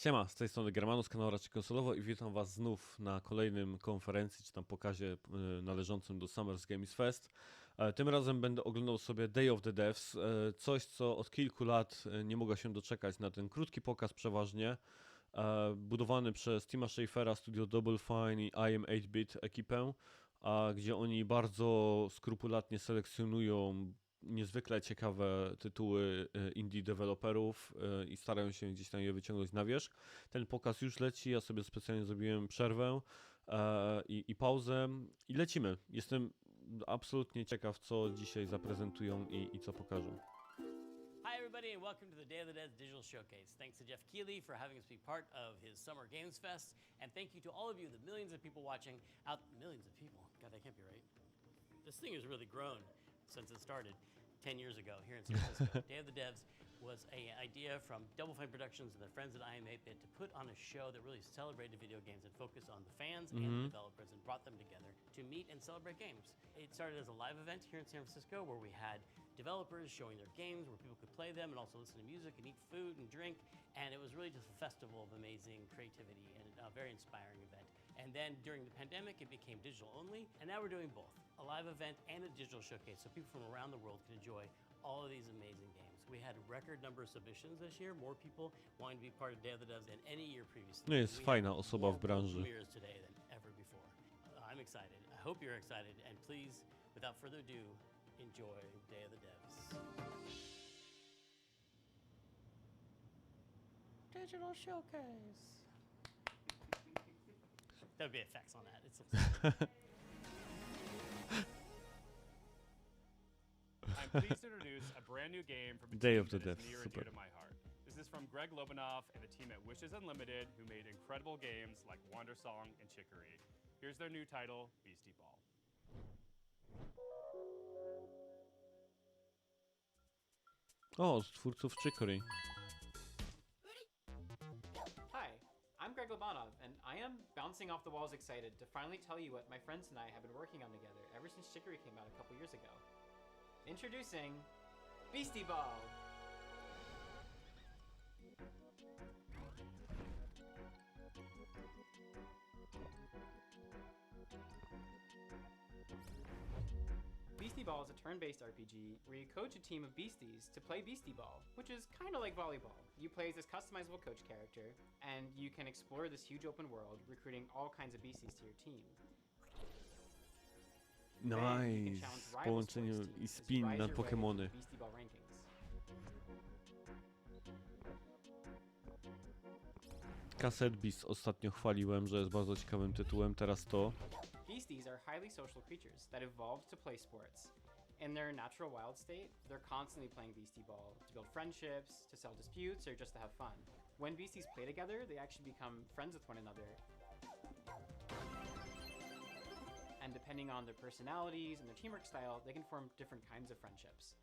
Siema, z tej strony Germano z kanału RaczejKonsolowo i witam was znów na kolejnym konferencji, czy tam pokazie należącym do Summer Games Fest. Tym razem będę oglądał sobie Day of the Devs, coś co od kilku lat nie mogę się doczekać na ten krótki pokaz przeważnie, budowany przez Tima Schafera, studio Double Fine i I Am 8-Bit ekipę, gdzie oni bardzo skrupulatnie selekcjonują niezwykle ciekawe tytuły indie deweloperów i starają się gdzieś tam je wyciągnąć na wierzch. Ten pokaz już leci, ja sobie specjalnie zrobiłem przerwę i pauzę i lecimy. Jestem absolutnie ciekaw, co dzisiaj zaprezentują i co pokażą. Hi everybody and welcome to the Day of the Dead Digital Showcase. Thanks to Jeff Keighley for having us be part of his Summer Games Fest, and thank you to all of you, the millions of people watching out. Millions of people? God, that can't be right. This thing has really grown since it started 10 years ago here in San Francisco. Day of the Devs was an idea from Double Fine Productions and their friends at I Am 8-Bit to put on a show that really celebrated video games and focused on the fans and the developers and brought them together to meet and celebrate games. It started as a live event here in San Francisco where we had developers showing their games where people could play them and also listen to music and eat food and drink, and it was really just a festival of amazing creativity and a very inspiring event. And then during the pandemic it became digital only, and now we're doing both, a live event and a digital showcase so people from around the world can enjoy all of these amazing games. We had a record number of submissions this year, more people wanting to be part of Day of the Devs than any year previously. No jest fajna osoba w branży. Premieres today than ever before. I'm excited. I hope you're excited, and please, without further ado, enjoy Day of the Devs. Digital showcase. There would be effects on that. It's I'm pleased to introduce a brand new game from a Day team of the that is Devs, near and super. dear to my heart. This is from Greg Lobanoff and the team at Wishes Unlimited, who made incredible games like Wandersong and Chicory. Here's their new title, Beastie Ball. O, z twórców Chicory. Hi, I'm Greg Lobanov, and I am bouncing off the walls excited to finally tell you what my friends and I have been working on together ever since Chicory came out a couple years ago. Introducing Beastie Ball! Beastie Ball is a turn-based RPG where you coach a team of beasties to play Beastie Ball, which is kind of like volleyball. You play as this customizable coach character, and you can explore this huge open world, recruiting all kinds of beasties to your team. Nice. W połączeniu i spin na Pokemony. Beastie Ball rankings. Cassette Beast ostatnio chwaliłem, że jest bardzo ciekawym tytułem, teraz to. Beasties are highly social creatures that evolved to play sports. In their natural wild state, they're constantly playing Beastie Ball to build friendships, to settle disputes, or just to have fun. When beasties play together, they actually become friends with one another. And depending on their personalities and their teamwork style, they can form different kinds of friendships.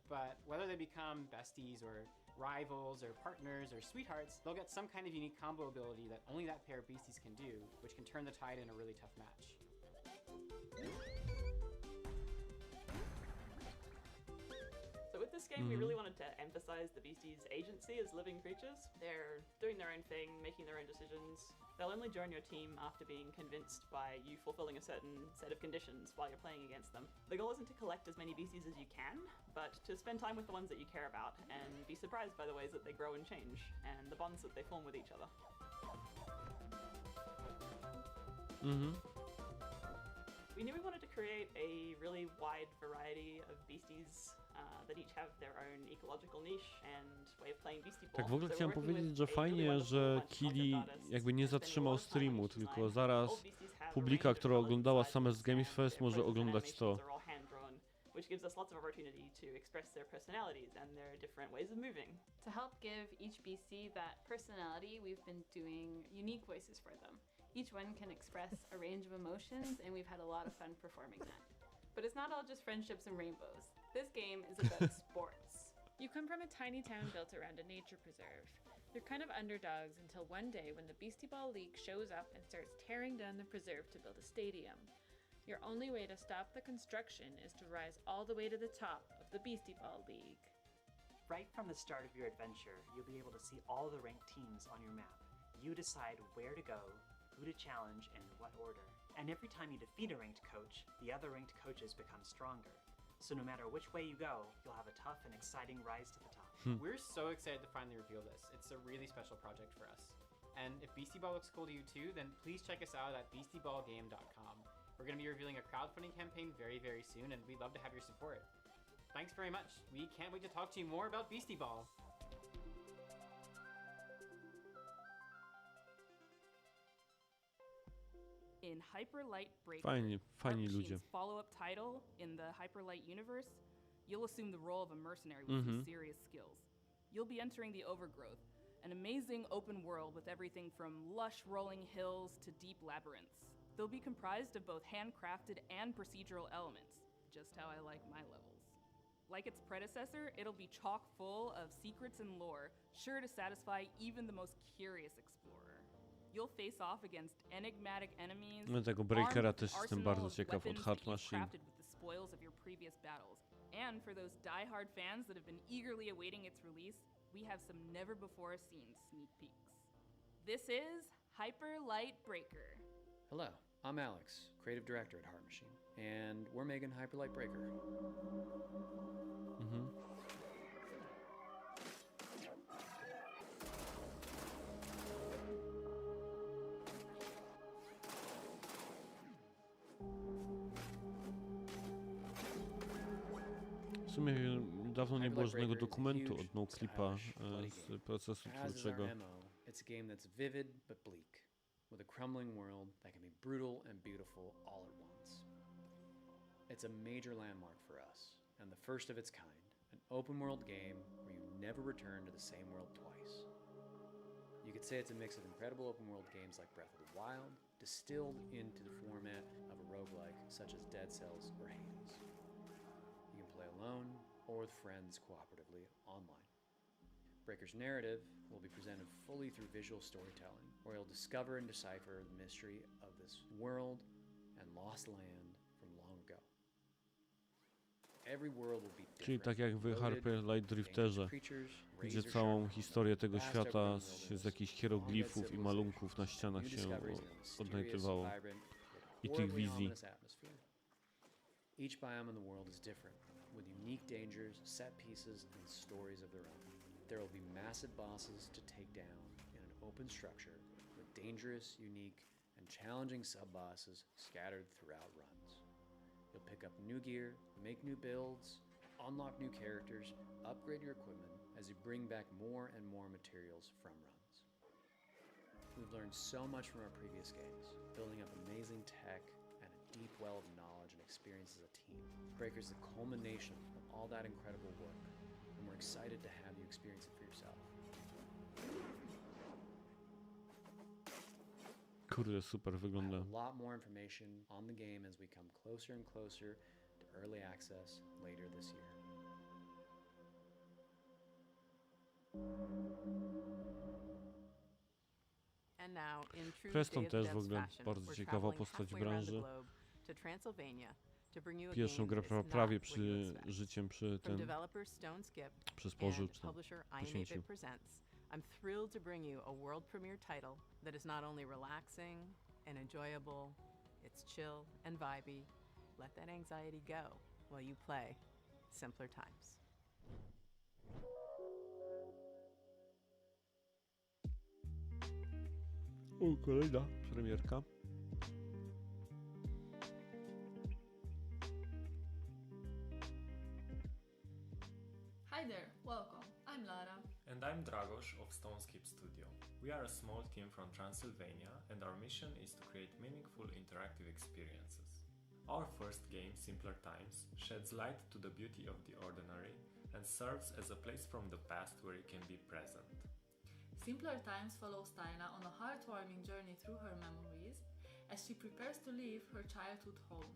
But whether they become besties or rivals or partners or sweethearts, they'll get some kind of unique combo ability that only that pair of beasties can do, which can turn the tide in a really tough match. So with this game, we really wanted to emphasize the beasties' agency as living creatures. They're doing their own thing, making their own decisions. They'll only join your team after being convinced by you fulfilling a certain set of conditions while you're playing against them. The goal isn't to collect as many beasties as you can, but to spend time with the ones that you care about and be surprised by the ways that they grow and change, and the bonds that they form with each other. We knew we wanted to create a really wide variety of beasties that each have their own ecological niche and way of playing Beastie Ball. Tak w ogóle So chciałem we're working powiedzieć, with że a really fajnie, wonderful że bunch of Kili content artists jakby nie who spend a zatrzymał lot of time streamu, on each tylko design. zaraz All beasties have a publika, range of która colours, oglądała sizes, Summer Games and Fest, their może poses and oglądać to. animations are all hand-drawn, which gives us lots of opportunity to express their personalities and their different ways of moving. To help give each beastie that personality, we've been doing unique voices for them. Each one can express a range of emotions, and we've had a lot of fun performing that. But it's not all just friendships and rainbows. This game is about sports. You come from a tiny town built around a nature preserve. You're kind of underdogs until one day when the Beastie Ball League shows up and starts tearing down the preserve to build a stadium. Your only way to stop the construction is to rise all the way to the top of the Beastie Ball League. Right from the start of your adventure, you'll be able to see all the ranked teams on your map. You decide where to go, who to challenge, and in what order. And every time you defeat a ranked coach, the other ranked coaches become stronger. So no matter which way you go, you'll have a tough and exciting rise to the top. We're so excited to finally reveal this. It's a really special project for us. And if Beastie Ball looks cool to you too, then please check us out at beastieballgame.com. We're going to be revealing a crowdfunding campaign very, very soon, and we'd love to have your support. Thanks very much. We can't wait to talk to you more about Beastie Ball. In Hyperlight Breaker, Fajni our ludzie. machine's follow-up title in the Hyperlight universe, you'll assume the role of a mercenary with some serious skills. You'll be entering the Overgrowth, an amazing open world with everything from lush rolling hills to deep labyrinths. They'll be comprised of both handcrafted and procedural elements, just how I like my levels. Like its predecessor, it'll be chock full of secrets and lore, sure to satisfy even the most curious explorer. You'll face off against enigmatic enemies, No tego armed Breakera with też an jestem arsenal bardzo of ciekaw od weapons Hard that you've Machine. crafted with the spoils of your previous battles. And for those die-hard fans that have been eagerly awaiting its release, we have some never-before-seen sneak peeks. This is Hyperlight Breaker. Hello, I'm Alex, creative director at Hard Machine, and we're making Hyperlight Breaker. W sumie dawno nie było żadnego dokumentu od NoClipa z procesu As is our twórczego. MO, it's a game that's vivid but bleak, with a crumbling world that can be brutal and beautiful all at once. It's a major landmark for us, and the first of its kind, an open world game where you never return to the same world twice. You could say it's a mix of incredible open world games like Breath of the Wild, distilled into the format of a roguelike such as Dead Cells or Hades. You can play alone or with friends cooperatively online. Breaker's narrative will be presented fully through visual storytelling, where you'll discover and decipher the mystery of this world and lost land from long ago. Every world will be Czyli different, tak jak w loaded Hyperlight with Drifterze, dangerous creatures, gdzie razor całą sharp historię tego vast świata open z wilderness, jakichś long hieroglifów dead i malunków na civilizations. ścianach New się discoveries in a mysterious, odnajdywało. vibrant, I yet tych horribly wizji. ominous atmosphere. Each biome in the world is different, with unique dangers, set pieces, and stories of their own. There will be massive bosses to take down in an open structure, with dangerous, unique, and challenging sub-bosses scattered throughout runs. You'll pick up new gear, make new builds, unlock new characters, upgrade your equipment as you bring back more and more materials from runs. We've learned so much from our previous games, building up amazing tech and a deep well of knowledge and experience as a team. Breaker's the culmination of all that incredible work, and we're excited to have you experience it for yourself. Kurde, super I wygląda. have a lot more information on the game as we come closer and closer to early access later this year. And now, in true Preston Day of the też w Devs ogóle fashion, bardzo we're ciekawa traveling postać halfway around the branży. globe to Transylvania to bring you a Pierwszą game grę that is not prawie what you expect. przy życiem przy From ten developer Stone Skip przysporzył and czy tam publisher poświęcił. iam8bit Presents, I'm thrilled to bring you a world premiere title that is not only relaxing and enjoyable, it's chill and vibey. Let that anxiety go while you play Simpler Times. O, kolejna premierka. Hi there, welcome. I'm Lara. And I'm Dragos of Stoneskip Studio. We are a small team from Transylvania, and our mission is to create meaningful interactive experiences. Our first game, Simpler Times, sheds light to the beauty of the ordinary and serves as a place from the past where you can be present. Simpler Times follows Tyna on a heartwarming journey through her memories as she prepares to leave her childhood home.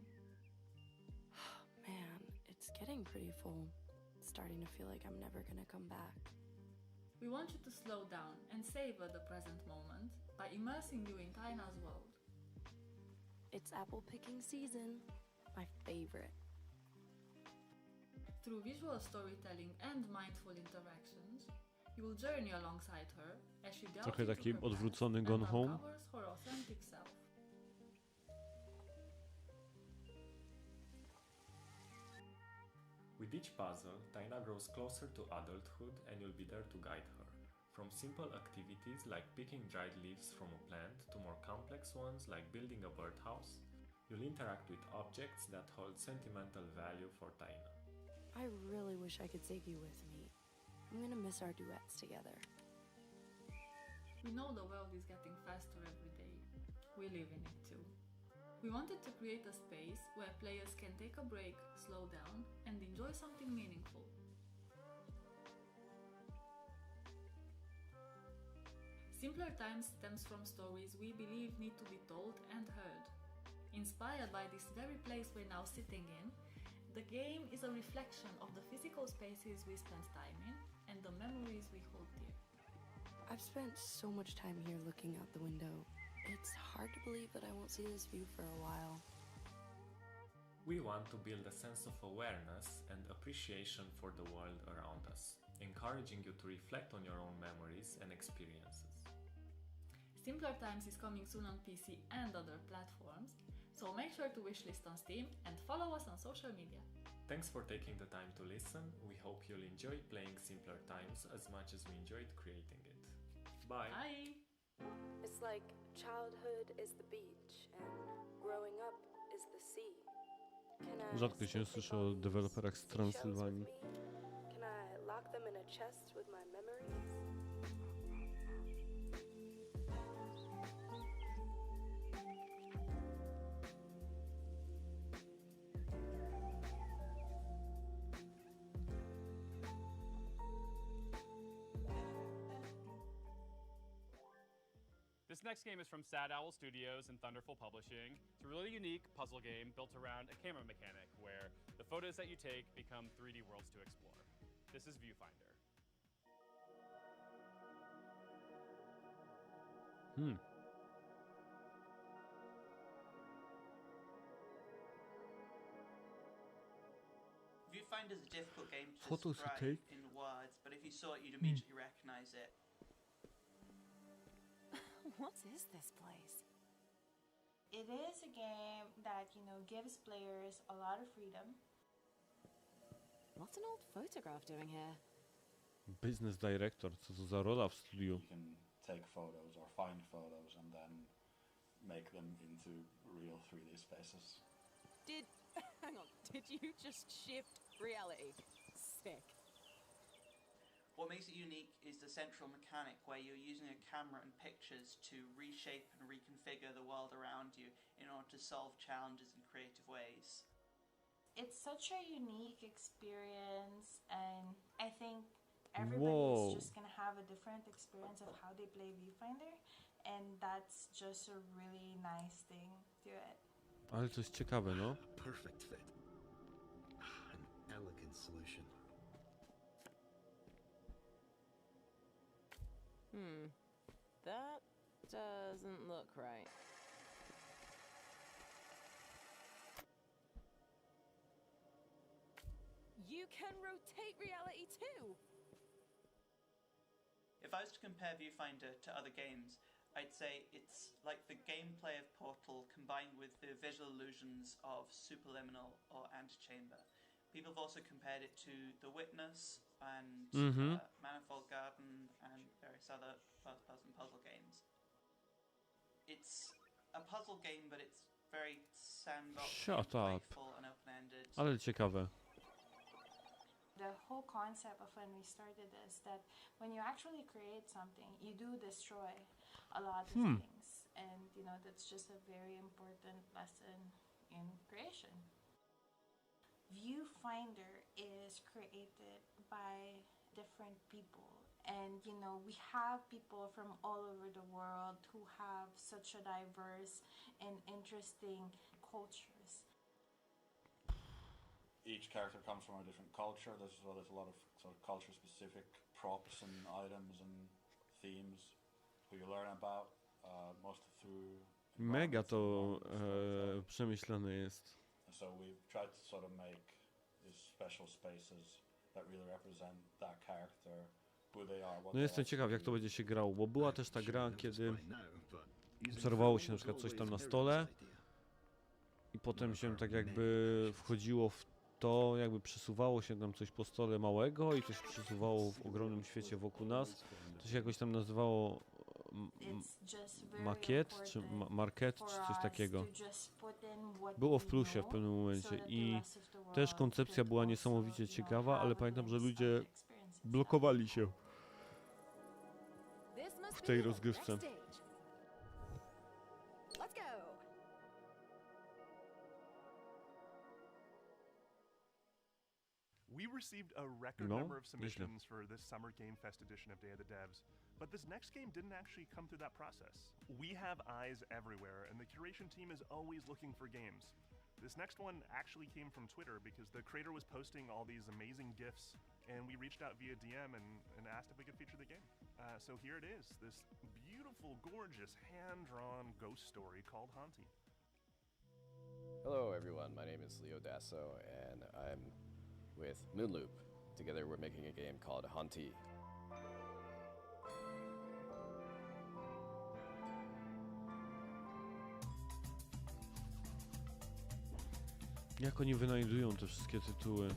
Man, it's getting pretty full. It's starting to feel like I'm never gonna come back. We want you to slow down and savor the present moment by immersing you in Tyna's world. It's apple picking season. My favorite. Through visual storytelling and mindful interactions, you will journey alongside her as she delves Trochę into taki her past odwrócony and Gone Home. uncovers her authentic self. With each puzzle, Taina grows closer to adulthood and you'll be there to guide her. From simple activities like picking dried leaves from a plant to more complex ones like building a birdhouse, you'll interact with objects that hold sentimental value for Taina. I really wish I could take you with me. I'm gonna miss our duets together. We know the world is getting faster every day. We live in it too. We wanted to create a space where players can take a break, slow down, and enjoy something meaningful. Simpler Times stems from stories we believe need to be told and heard. Inspired by this very place we're now sitting in, the game is a reflection of the physical spaces we spend time in and the memories we hold dear. I've spent so much time here looking out the window. It's hard to believe that I won't see this view for a while. We want to build a sense of awareness and appreciation for the world around us, encouraging you to reflect on your own memories and experiences. Simpler Times is coming soon on PC and other platforms, so make sure to wishlist on Steam and follow us on social media. Thanks for taking the time to listen. We hope you'll enjoy playing Simpler Times as much as we enjoyed creating it. Bye! Bye! It's like childhood is the beach and growing up is the sea. Can I Rzadko się słyszy o deweloperach z Transylwanii. Can I lock them in a chest with my memories? This next game is from Sad Owl Studios and Thunderful Publishing. It's a really unique puzzle game built around a camera mechanic where the photos that you take become 3D worlds to explore. This is Viewfinder. Viewfinder is a difficult game to Photos you describe take? in words, but if you saw it, you'd immediately recognize it. What is this place? It is a game that, gives players a lot of freedom. What's an old photograph doing here? Business director, co to za rola w studiu? You can take photos or find photos and then make them into real 3D spaces. Hang on, did you just shift reality? Sick. What makes it unique is the central mechanic where you're using a camera and pictures to reshape and reconfigure the world around you in order to solve challenges in creative ways. It's such a unique experience, and I think everybody's just gonna have a different experience of how they play Viewfinder, and that's just a really nice thing to it. Ale to jest ciekawe, no. Perfect fit. An elegant solution. That doesn't look right. You can rotate reality too! If I was to compare Viewfinder to other games, I'd say it's like the gameplay of Portal combined with the visual illusions of Superliminal or Antechamber. People have also compared it to The Witness and Manifold Garden and various other first-person puzzle games. It's a puzzle game, but it's very sandboxy, playful and open-ended. Ale ciekawe. The whole concept of when we started is that when you actually create something, you do destroy a lot of things. And, that's just a very important lesson in creation. Viewfinder is created by different people. And, we have people from all over the world who have such a diverse and interesting cultures. Each character comes from a different culture. There's a lot of sort of culture-specific props and items and themes who you learn about, mostly through. Mega to przemyślane jest. So we tried to sort of make is special spaces that really represent that character, who they are, what No jestem ciekaw, jak to będzie się grało, bo była też ta gra, kiedy obserwowało się na przykład coś tam na stole i potem się tak jakby wchodziło w to, jakby przesuwało się tam coś po stole małego i to się przesuwało w ogromnym świecie wokół nas. To się jakoś tam nazywało makiet, czy market, czy coś takiego. Było w plusie w pewnym momencie i też koncepcja była niesamowicie ciekawa, ale pamiętam, że ludzie blokowali się w tej rozgrywce. We received a record number of submissions for this Summer Game Fest edition of Day of the Devs, but this next game didn't actually come through that process. We have eyes everywhere, and the curation team is always looking for games. This next one actually came from Twitter because the creator was posting all these amazing GIFs, and we reached out via DM and asked if we could feature the game. So here it is, this beautiful, gorgeous, hand-drawn ghost story called Haunty. Hello everyone, my name is Leo Dasso, and I'm with Moonloop. Together we're making a game called Haunty. Jak oni wynajdują te wszystkie tytuły?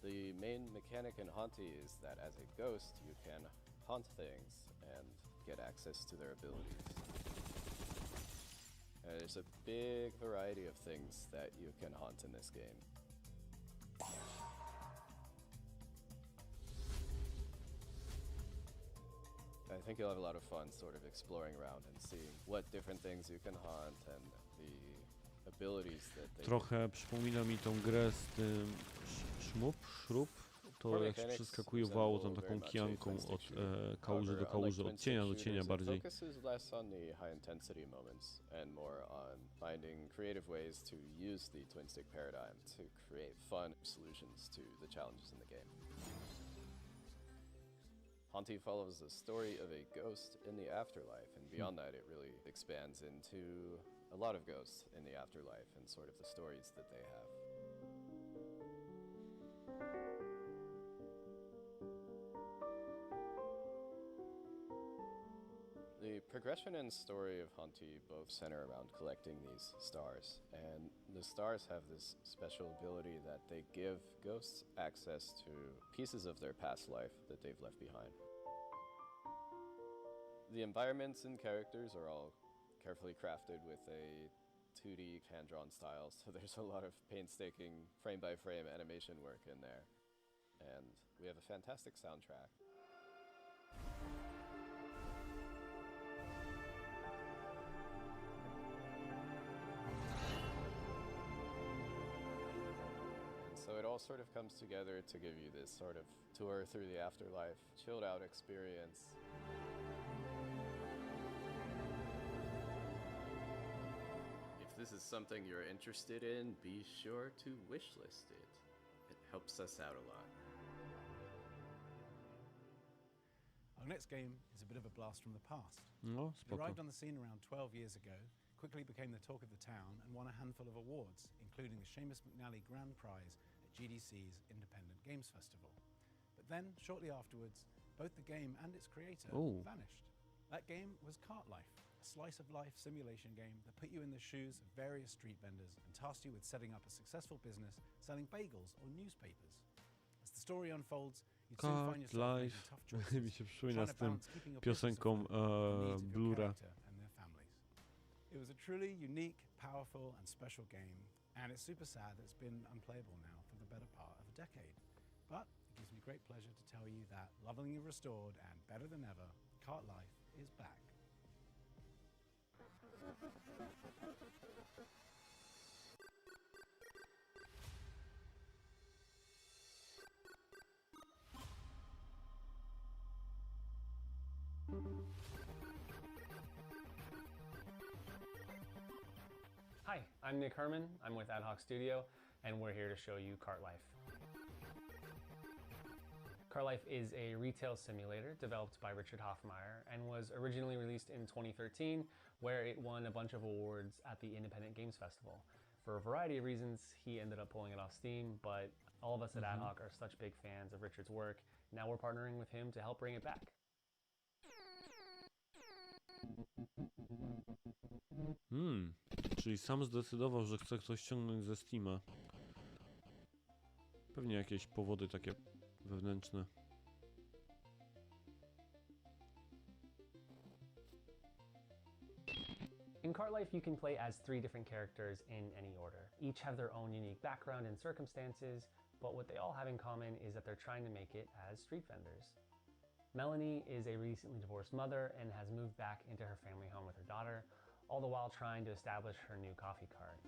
The main mechanic in Haunty is that as a ghost you can haunt things and get access to their abilities. There's a big variety of things that you can haunt in this game. I think you'll have a lot of fun sort of exploring around and seeing what different things you can haunt and the abilities that they Trochę przypomina mi tą grę z tym szrup. To jak się przeskakiwało tą taką kijanką od kałuży do kałuży, od cienia do cienia bardziej. Focus is less on the high intensity moments and more on finding creative ways to use the twin stick paradigm to create fun solutions to the challenges in the game. Haunty follows the story of a ghost in the afterlife, and beyond that it really expands into a lot of ghosts in the afterlife and sort of the stories that they have. The progression and story of Haunty both center around collecting these stars, and the stars have this special ability that they give ghosts access to pieces of their past life that they've left behind. The environments and characters are all carefully crafted with a 2D hand-drawn style, so there's a lot of painstaking frame-by-frame animation work in there. And we have a fantastic soundtrack. So it all sort of comes together to give you this sort of tour through the afterlife, chilled out experience. If this is something you're interested in, be sure to wishlist it. It helps us out a lot. Our next game is a bit of a blast from the past. No, It spoko. arrived on the scene around 12 years ago, quickly became the talk of the town, and won a handful of awards, including the Seamus McNally Grand Prize at GDC's Independent Games Festival. But then, shortly afterwards, both the game and its creator vanished. That game was Cart Life, a slice-of-life simulation game that put you in the shoes of various street vendors and tasked you with setting up a successful business selling bagels or newspapers. As the story unfolds, you'd soon find Cart yourself making Life. tough choices, Mi się przypomina trying z to tym balance keeping your business piosenką afloat with the needs of your Blura. character and their families. It was a truly unique, powerful, and special game, and it's super sad that it's been unplayable now for the better part of a decade. But it gives me great pleasure to tell you that, lovingly restored and better than ever, Cart Life is back. Hi, I'm Nick Herman. I'm with Ad Hoc Studio, and we're here to show you Cart Life. Cart Life is a retail simulator developed by Richard Hoffmeyer and was originally released in 2013, where it won a bunch of awards at the Independent Games Festival. For a variety of reasons, he ended up pulling it off Steam, but all of us at Ad Hoc are such big fans of Richard's work. Now we're partnering with him to help bring it back. Czyli sam zdecydował, że chce coś ściągnąć ze Steama. Pewnie jakieś powody takie wewnętrzne. In Cart Life, you can play as 3 different characters in any order. Each have their own unique background and circumstances, but what they all have in common is that they're trying to make it as street vendors. Melanie is a recently divorced mother and has moved back into her family home with her daughter, all the while trying to establish her new coffee cart.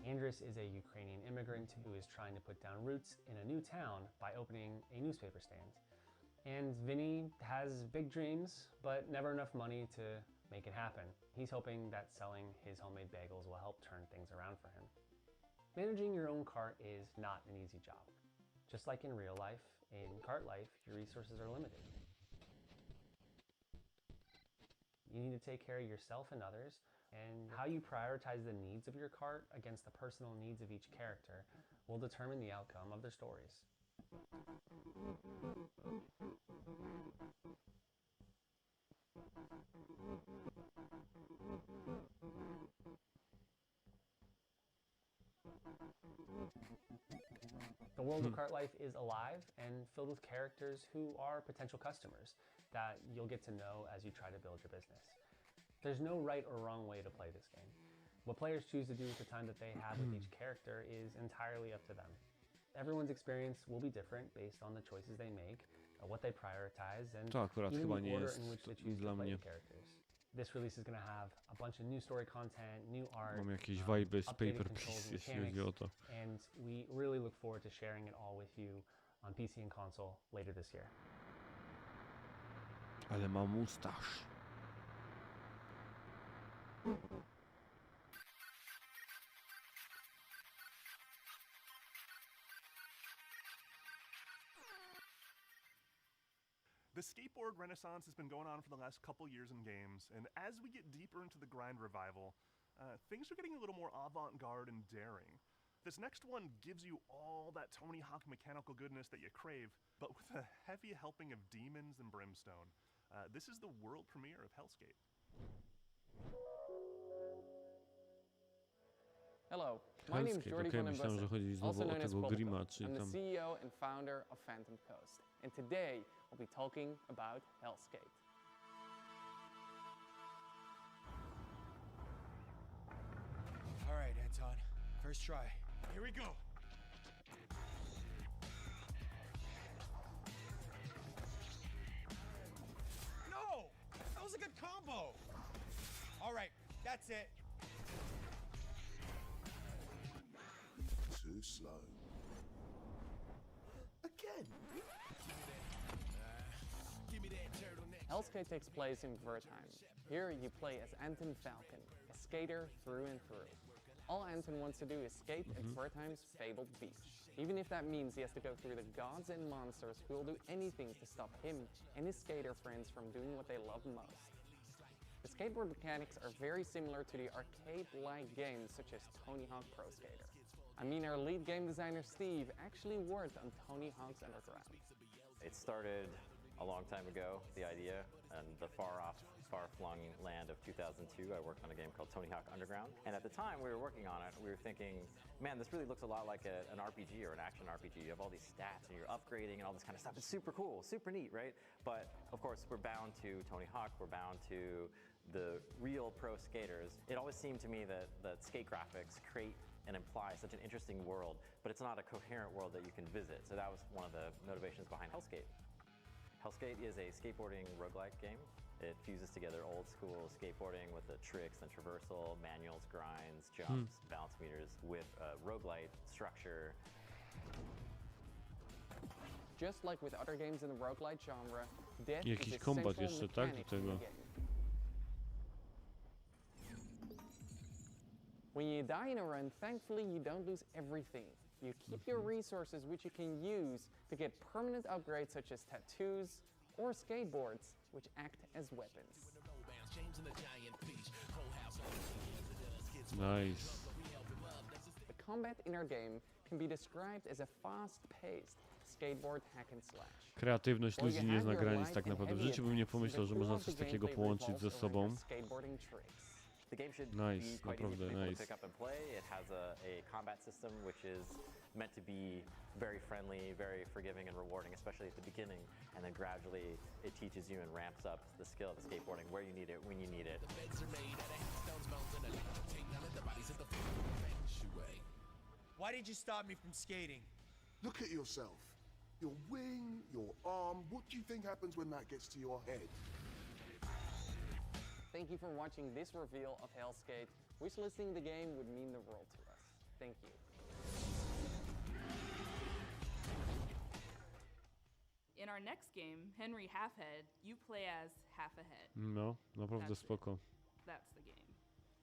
Andres is a Ukrainian immigrant who is trying to put down roots in a new town by opening a newspaper stand. And Vinny has big dreams, but never enough money to make it happen. He's hoping that selling his homemade bagels will help turn things around for him. Managing your own cart is not an easy job. Just like in real life, in cart life, your resources are limited. You need to take care of yourself and others, and how you prioritize the needs of your cart against the personal needs of each character will determine the outcome of their stories. The world of Cart Life is alive and filled with characters who are potential customers that you'll get to know as you try to build your business. There's no right or wrong way to play this game. What players choose to do with the time that they have with each character is entirely up to them. Everyone's experience will be different based on the choices they make, what they prioritize, and To akurat even chyba the nie order jest in which they choose to dla play mnie. the characters. This release is going to have a bunch of new story content, new art, Mam jakieś vibe z updated Paper controls Please, and jeśli chodzi o to. and we really look forward to sharing it all with you on PC and console later this year. Ale ma mustaż. The skateboard renaissance has been going on for the last couple years in games, and as we get deeper into the grind revival, things are getting a little more avant-garde and daring. This next one gives you all that Tony Hawk mechanical goodness that you crave, but with a heavy helping of demons and brimstone. This is the world premiere of Hellskate. Hello, my name is Hellskate, Jordi okej, van den myślałem, że chodzi Bussen, also znowu o known as tego Grima, Bubblegum. czyli I'm the tam... CEO and founder of Phantom Coast, and today we'll be talking about Hellskate. All right, Anton, first try. Here we go. No! That was a good combo! All right, that's it. Too slow. Again? Give me that turtleneck. Hellskate takes place in Wertheim. Here you play as Anton Falcon, a skater through and through. All Anton wants to do is skate at Wertheim's fabled beach. Even if that means he has to go through the gods and monsters who will do anything to stop him and his skater friends from doing what they love most. The skateboard mechanics are very similar to the arcade-like games such as Tony Hawk Pro Skater. I mean, our lead game designer Steve actually worked on Tony Hawk's Underground. It started a long time ago, the idea, in the far-flung land of 2002. I worked on a game called Tony Hawk Underground. And at the time we were working on it, we were thinking, man, this really looks a lot like an RPG or an action RPG. You have all these stats and you're upgrading and all this kind of stuff. It's super cool, super neat, right? But of course, we're bound to Tony Hawk, we're bound to the real pro skaters. It always seemed to me that skate graphics create and imply such an interesting world, but it's not a coherent world that you can visit. So that was one of the motivations behind Hellskate. Hellskate is a skateboarding roguelike game. It fuses together old school skateboarding with the tricks and traversal, manuals, grinds, jumps, balance meters with a roguelite structure. Just like with other games in the roguelite genre, death Jakiś is a kombat central jeszcze, tak, do mechanic in tego. the game. When you die in a run, thankfully you don't lose everything. You keep your resources which you can use to get permanent upgrades such as tattoos or skateboards, which act as weapons. Nice. The combat in our game can be described as a fast-paced skateboard hack and slash. Kreatywność Where you ludzi nie have zna your granic light tak and naprawdę. W heavy życiu bym nie attacks, pomyślał, the że core można of the coś takiego gameplay połączyć revolves ze around your sobą. skateboarding tricks. The game should Nice, be quite easy for naprawdę people nice. to pick up and play. It has a combat system which is meant to be very friendly, very forgiving and rewarding, especially at the beginning. And then gradually it teaches you and ramps up the skill of skateboarding, where you need it, when you need it. Why did you stop me from skating? Look at yourself. Your wing, your arm. What do you think happens when that gets to your head? Thank you for watching this reveal of Hellskate. Wishlisting the game would mean the world to us. Thank you. In our next game, Henry Halfhead, you play as Half a Head. No, naprawdę That's it. spoko. That's the game.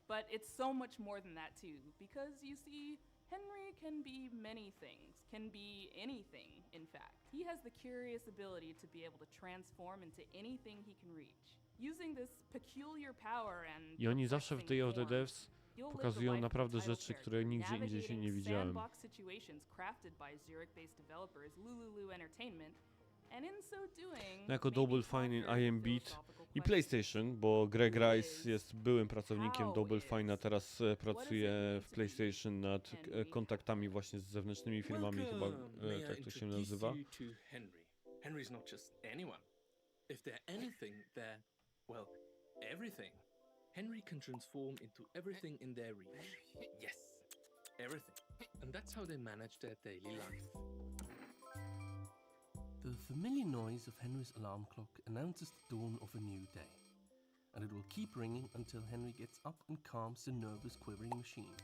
But it's so much more than that too, because you see, Henry can be many things, can be anything, in fact. He has the curious ability to be able to transform into anything he can reach. Using this peculiar power and I oni zawsze w Day of the Devs you'll live the pokazują life of naprawdę title rzeczy, które character, nigdzie indziej się nie navigating widziałem. sandbox situations crafted by Zurich-based developers Lululu Entertainment, and in so doing, Jako Double Fine in I Am Beat i PlayStation, bo Greg Rice jest byłym pracownikiem Double Fine, a teraz pracuje w PlayStation nad kontaktami właśnie z zewnętrznymi firmami, chyba tak to się nazywa. Henry's not just anyone. If they're anything, they're, well, everything. Henry can transform into everything in their reach. Yes, everything. And that's how they manage their daily life. The familiar noise of Henry's alarm clock announces the dawn of a new day, and it will keep ringing until Henry gets up and calms the nervous, quivering machine.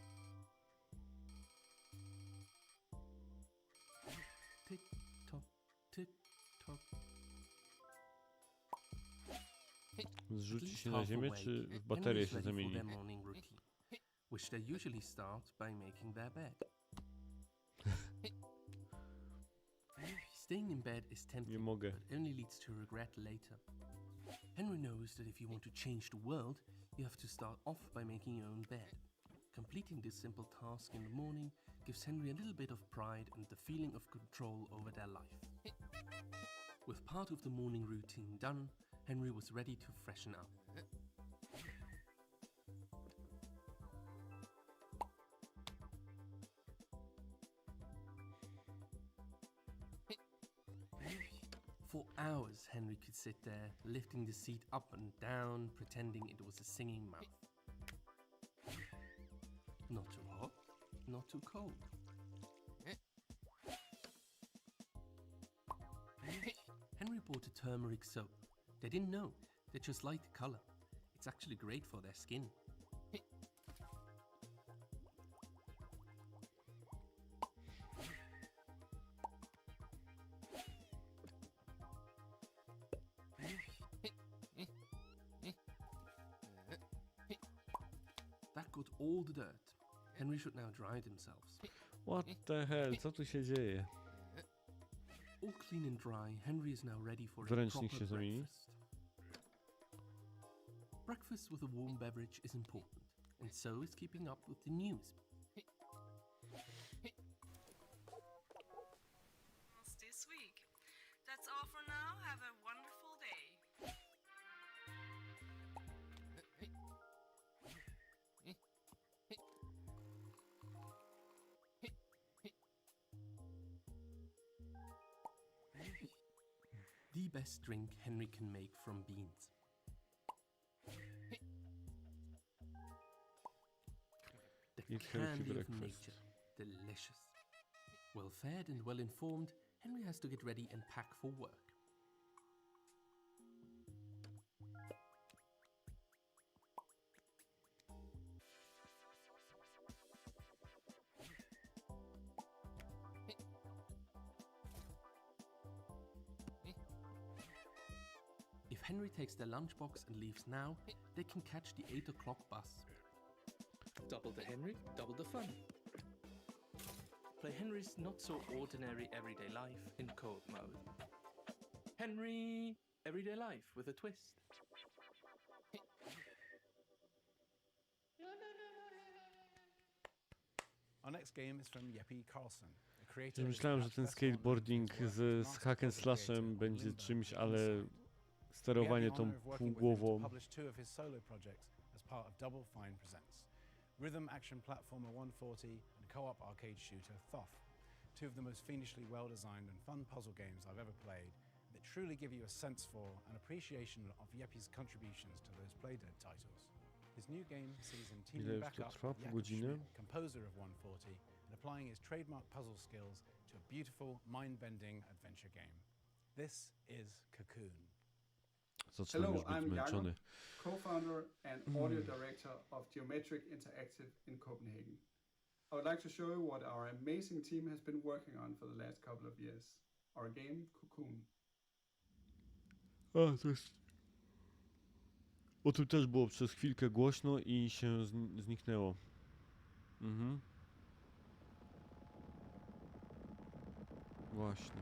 Tick-tock, tick-tock. Zrzuci się na ziemię, czy w baterię się zamieni? Their morning routine, which they usually start by making their bed. Staying in bed is tempting, but only leads to regret later. Henry knows that if you want to change the world, you have to start off by making your own bed. Completing this simple task in the morning gives Henry a little bit of pride and the feeling of control over their life. With part of the morning routine done, Henry was ready to freshen up. For hours, Henry could sit there, lifting the seat up and down, pretending it was a singing mouth. Not too hot, not too cold. Henry bought a turmeric soap. They didn't know, they just liked the color. It's actually great for their skin. That got all the dirt. Henry should now dry themselves. What the hell? Co tu się dzieje? All clean and dry, Henry is now ready for a Wręcznik proper się zamieni. breakfast. Breakfast with a warm beverage is important, and so is keeping up with the news. This week. That's all for now. Have a wonderful day. The best drink Henry can make from beans. The Eat healthy candy of breakfast. nature. Delicious. Well fed and well informed, Henry has to get ready and pack for work. If Henry takes their lunchbox and leaves now, they can catch the 8 o'clock bus. Double the Henry, double the fun. Play Henry's not so ordinary everyday life in co-op mode. Henry, everyday life with a twist. Our next game is from Jeppe Carlson, a creator. Myślałem, że ten skateboarding z hack and slashem będzie czymś, ale sterowanie tą półgłową. Rhythm action platformer 140 and co-op arcade shooter Thoth. Two of the most fiendishly well-designed and fun puzzle games I've ever played that truly give you a sense for and appreciation of Jeppe's contributions to those Playdead titles. His new game sees him teaming back up with Jakob Schmidt, composer of 140, and applying his trademark puzzle skills to a beautiful, mind-bending adventure game. This is Cocoon. Zaczynam już być zmęczony. Co-founder and audio director of Geometric Interactive in Copenhagen. I would like to show you what our amazing team has been working on for the last couple of years. Our game, Cocoon. A, to jest... O tym też było przez chwilkę głośno i się zniknęło. Mhm. Właśnie.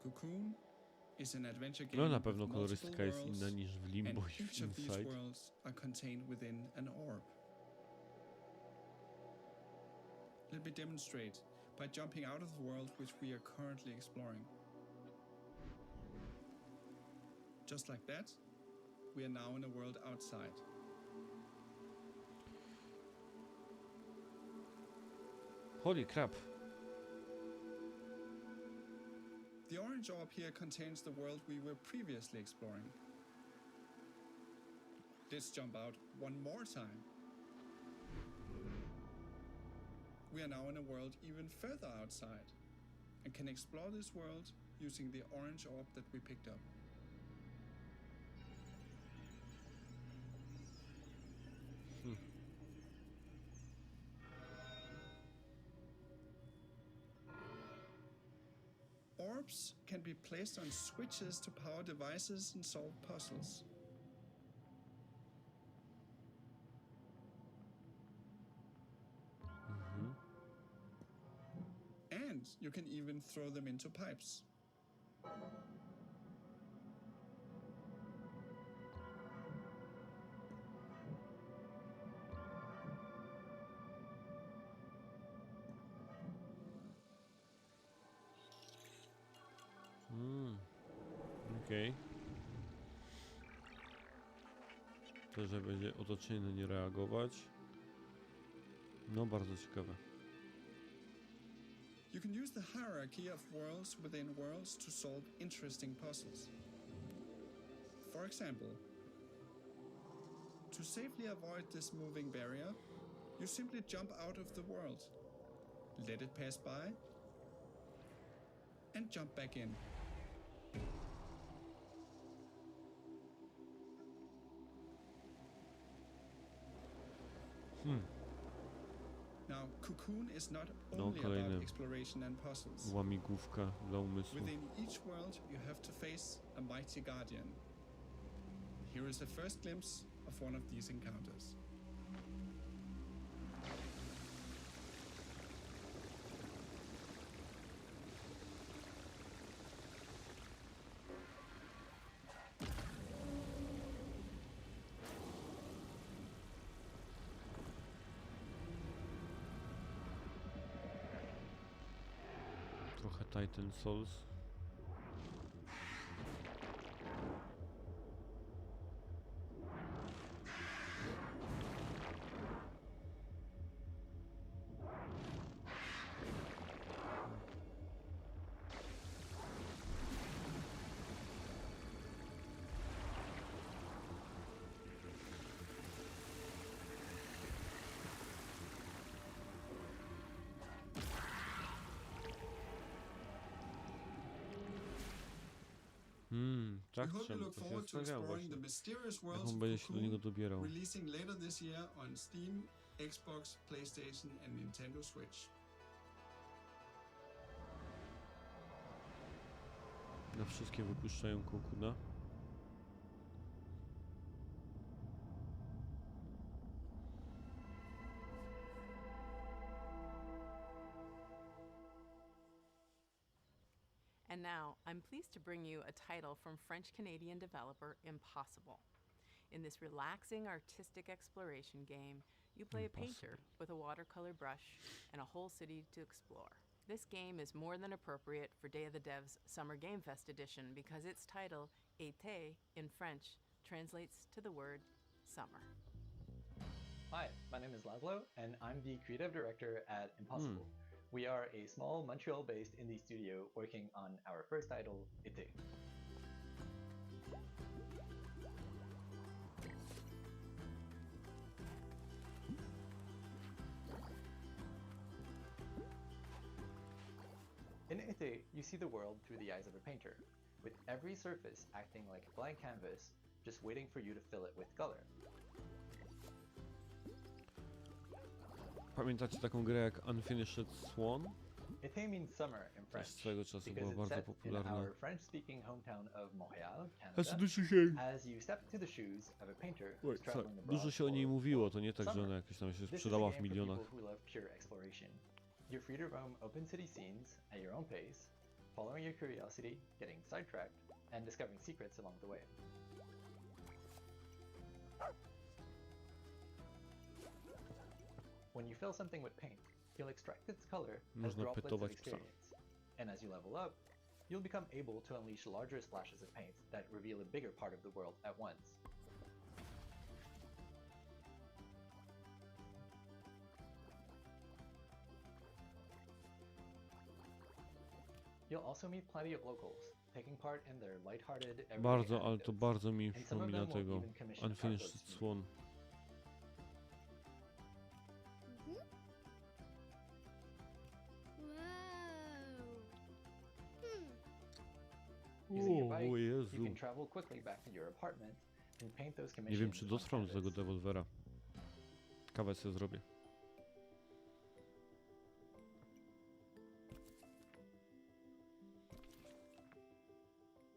Cocoon is an adventure game No na pewno with kolorystyka jest multiple inna niż w worlds, Limbo and i w each of these Inside. worlds are contained within an orb. Let me demonstrate by jumping out of the world which we are currently exploring. Just like that, we are now in a world outside. Holy crap. The orange orb here contains the world we were previously exploring. Let's jump out one more time. We are now in a world even further outside and can explore this world using the orange orb that we picked up. Orbs can be placed on switches to power devices and solve puzzles. And you can even throw them into pipes. Okej. To, że będzie otoczenie na nie reagować. No, bardzo ciekawe. You can use the hierarchy of worlds within worlds to solve interesting puzzles. For example, to safely avoid this moving barrier, you simply jump out of the world, let it pass by, and jump back in. Now, Cocoon is not only about exploration and puzzles. Łamigłówka dla umysłu. Within each world, you have to face a mighty guardian. Here is a first glimpse of one of these encounters. Trochę Titan Souls. Tak, czemu to się zastanawiam właśnie. Jak on będzie się do niego dobierał. Releasing later this year on Steam, Xbox, PlayStation and Nintendo Switch. Na wszystkie wypuszczają Kokuna. And now, I'm pleased to bring you a title from French-Canadian developer Impossible. In this relaxing artistic exploration game, you play a painter with a watercolor brush and a whole city to explore. This game is more than appropriate for Day of the Devs Summer Game Fest edition because its title, Été, in French, translates to the word summer. Hi, my name is Laszlo, and I'm the creative director at Impossible. We are a small Montreal-based indie studio working on our first title, Été. In Été, you see the world through the eyes of a painter, with every surface acting like a blank canvas, just waiting for you to fill it with color. Pamiętacie taką grę jak Unfinished Swan? Été means summer in French Swego czasu because była it's bardzo set in popularna. our French-speaking hometown of Montreal, That's Canada. the shame. As you step into the shoes of a painter who's Wait, sorry. traveling abroad Dużo się o niej for mówiło, to nie tak, że summer. ona jakieś tam się This is a sprzedała w game for milionach. people who love pure exploration. You're free to roam open city scenes at your own pace, following your curiosity, getting sidetracked, and discovering secrets along the way. When you fill something with paint, you'll extract its color as Można droplets of petować psa. experience. And as you level up, you'll become able to unleash larger splashes of paint that reveal a bigger part of the world at once. You'll also meet plenty of locals, taking part in their lighthearted everyday Bardzo, ale to anecdotes. bardzo mi And some of przypomina them will tego even commission Unfinished artworks to you. Swan. Using your bike, O you Jezu. can travel quickly back to your apartment and paint those Nie wiem, czy commissions on dotrwam do tego canvas. dewolwera. Kawę sobie zrobię.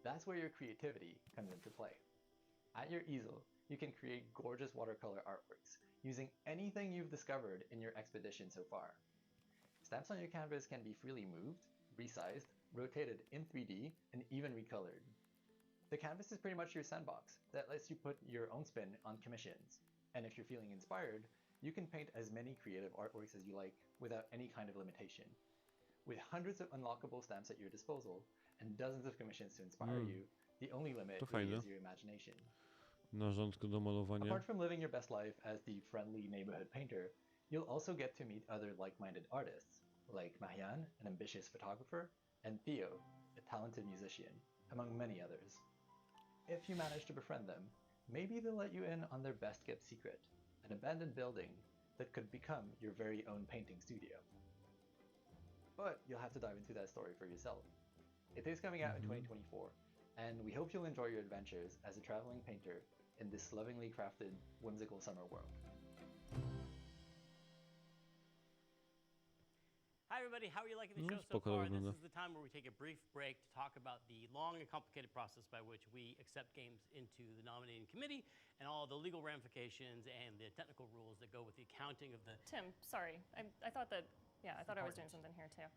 That's where your creativity comes into play. At your easel, you can create gorgeous watercolor artworks using anything you've discovered in your expedition so far. Stamps on your canvas can be freely moved, resized, rotated in 3D, and even recolored. The canvas is pretty much your sandbox that lets you put your own spin on commissions. And if you're feeling inspired, you can paint as many creative artworks as you like without any kind of limitation. With hundreds of unlockable stamps at your disposal and dozens of commissions to inspire you, the only limit To really fajne. is your imagination. Narządko do malowania. Apart from living your best life as the friendly neighborhood painter, you'll also get to meet other like-minded artists, like Marianne, an ambitious photographer, and Theo, a talented musician, among many others. If you manage to befriend them, maybe they'll let you in on their best-kept secret, an abandoned building that could become your very own painting studio. But you'll have to dive into that story for yourself. It is coming out in 2024, and we hope you'll enjoy your adventures as a traveling painter in this lovingly crafted, whimsical summer world. Hi everybody, how are you liking the show so spoko to far? This wygląda. is the time where we take a brief break to talk about the long and complicated process by which we accept games into the nominating committee and all the legal ramifications and the technical rules that go with the accounting of the... Tim, sorry. I thought that, yeah, I thought I was doing something here too.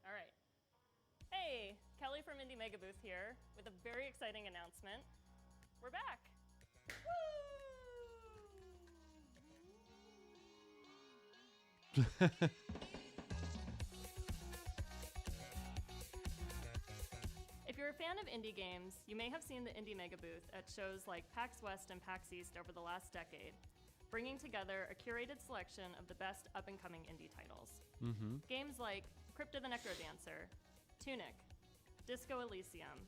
All right. Hey, Kelly from Indie Mega Booth here with a very exciting announcement. We're back. If you're a fan of indie games, you may have seen the Indie Mega Booth at shows like PAX West and PAX East over the last decade, bringing together a curated selection of the best up-and-coming indie titles. Games like Crypt of the Necrodancer, Tunic, Disco Elysium,